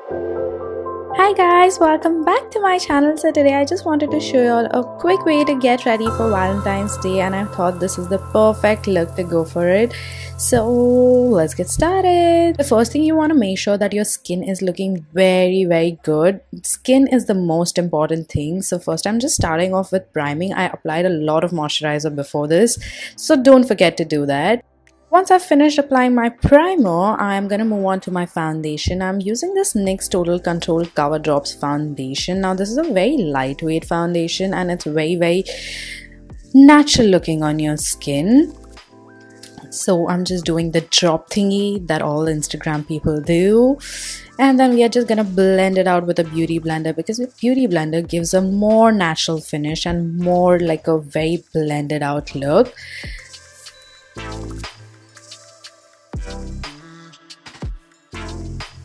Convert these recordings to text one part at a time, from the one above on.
Hi guys, welcome back to my channel. So today I just wanted to show you all a quick way to get ready for Valentine's Day, and I thought this is the perfect look to go for it. So let's get started. The first thing, you want to make sure that your skin is looking very good. Skin is the most important thing. So first I'm just starting off with priming. I applied a lot of moisturizer before this, so don't forget to do that. Once I've finished applying my primer, I'm gonna move on to my foundation. I'm using this NYX Total Control Cover Drops foundation. Now this is a very lightweight foundation and it's very natural looking on your skin. So I'm just doing the drop thingy that all Instagram people do. And then we are just gonna blend it out with a beauty blender, because a beauty blender gives a more natural finish and more like a very blended out look.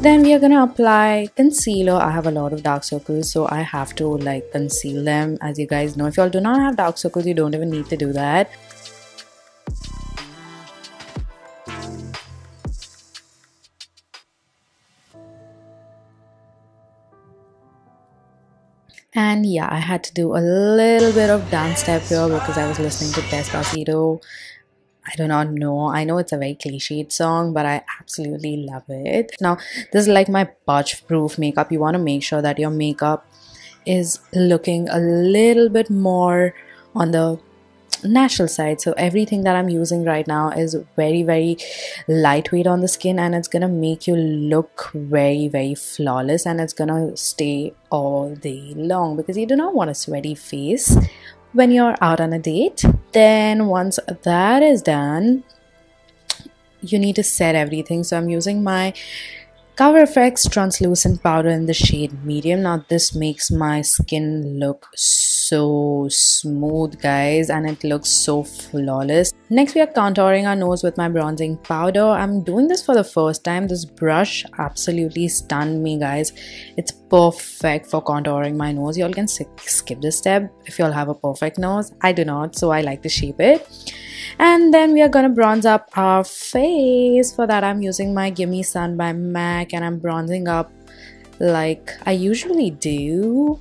Then we are gonna apply concealer. I have a lot of dark circles, so I have to like conceal them. As you guys know, if y'all do not have dark circles, you don't even need to do that. And yeah, I had to do a little bit of dance step here because I was listening to Despacito. I do not know. I know it's a very cliched song, but I absolutely love it. Now, this is like my budge proof makeup. You want to make sure that your makeup is looking a little bit more on the natural side. So everything that I'm using right now is very lightweight on the skin, and it's gonna make you look very flawless, and it's gonna stay all day long because you do not want a sweaty face when you're out on a date. Then once that is done, you need to set everything. So I'm using my Cover FX translucent powder in the shade medium. Now this makes my skin look so smooth, guys, and it looks so flawless. Next we are contouring our nose with my bronzing powder. I'm doing this for the first time. This brush absolutely stunned me, guys. It's perfect for contouring my nose. Y'all can skip this step if y'all have a perfect nose. I do not, so I like to shape it. And then we are gonna bronze up our face. For that I'm using my Gimme Sun by M.A.C, and I'm bronzing up like I usually do.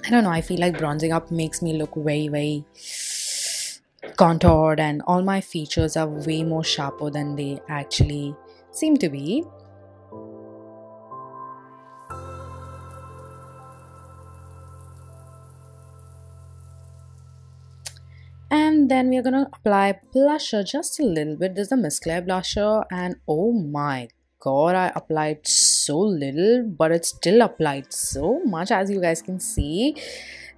I don't know, I feel like bronzing up makes me look very contoured, and all my features are way more sharper than they actually seem to be. And then we're gonna apply blusher just a little bit. This is the Miss Claire blusher, and oh my god, I applied so little, but it still applied so much. As you guys can see,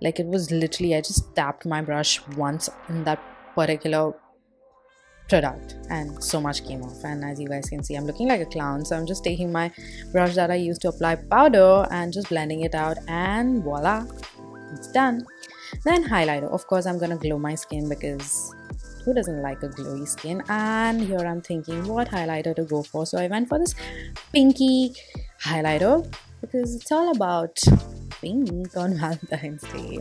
like it was literally, I just tapped my brush once in that particular product and so much came off. And as you guys can see, I'm looking like a clown. So I'm just taking my brush that I used to apply powder and just blending it out, and voila, it's done. Then highlighter. Of course I'm gonna glow my skin, because who doesn't like a glowy skin? And here I'm thinking what highlighter to go for, so I went for this pinky highlighter because it's all about pink on Valentine's Day,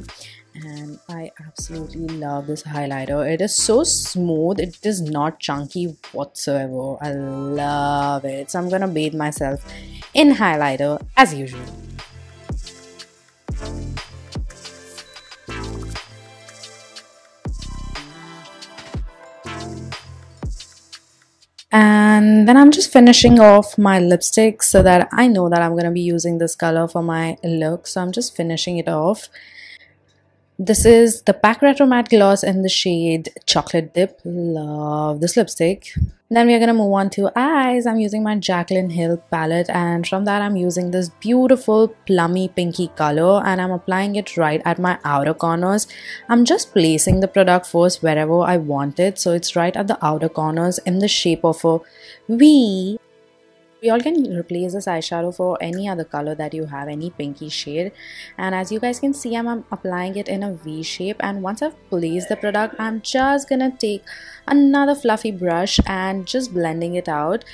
and I absolutely love this highlighter. It is so smooth, it is not chunky whatsoever. I love it. So I'm gonna bathe myself in highlighter as usual. And then I'm just finishing off my lipstick, so that I know that I'm going to be using this color for my look. So I'm just finishing it off. This is the Pac Retro Matte Gloss in the shade Chocolate Dip. Love this lipstick. Then we are going to move on to eyes. I'm using my Jacklyn Hill palette, and from that I'm using this beautiful plummy pinky color, and I'm applying it right at my outer corners. I'm just placing the product first wherever I want it, so it's right at the outer corners in the shape of a V. You all can replace this eyeshadow for any other color that you have, any pinky shade. And as you guys can see, I'm applying it in a V shape. And once I've placed the product, I'm just gonna take another fluffy brush and just blending it out.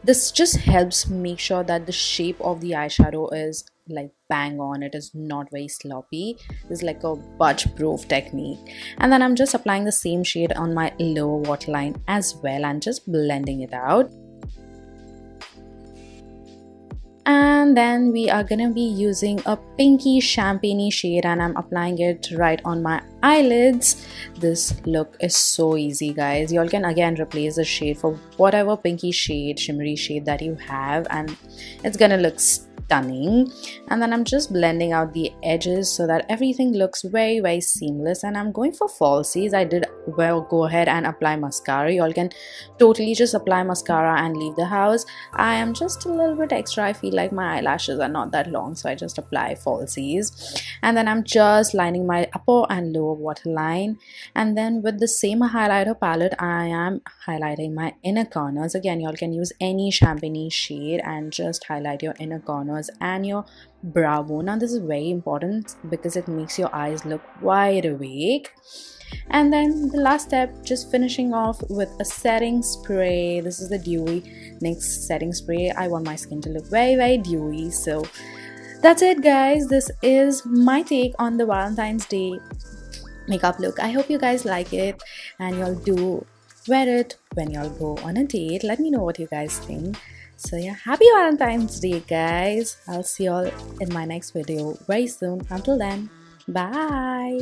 This just helps make sure that the shape of the eyeshadow is like bang on. It is not very sloppy. This is like a budge proof technique. And then I'm just applying the same shade on my lower waterline as well and just blending it out. And And then we are gonna be using a pinky champagne shade, and I'm applying it right on my eyelids. This look is so easy, guys. Y'all can again replace the shade for whatever pinky shade, shimmery shade that you have, and it's gonna look stunning. And then I'm just blending out the edges so that everything looks very seamless. And I'm going for falsies. I did go ahead and apply mascara. Y'all can totally just apply mascara and leave the house. I am just a little bit extra. I feel like my eyelashes are not that long, so I just apply falsies. And then I'm just lining my upper and lower waterline. And then with the same highlighter palette, I am highlighting my inner corners. Again, y'all can use any champagne shade and just highlight your inner corners and your brow bone. Now this is very important because it makes your eyes look wide awake. And then the last step, just finishing off with a setting spray. This is the Dewy NYX setting spray. I want my skin to look very dewy. So that's it, guys. This is my take on the Valentine's Day makeup look. I hope you guys like it and y'all do wear it when y'all go on a date. Let me know what you guys think. So yeah, happy Valentine's Day, guys. I'll see y'all in my next video very soon. Until then, bye.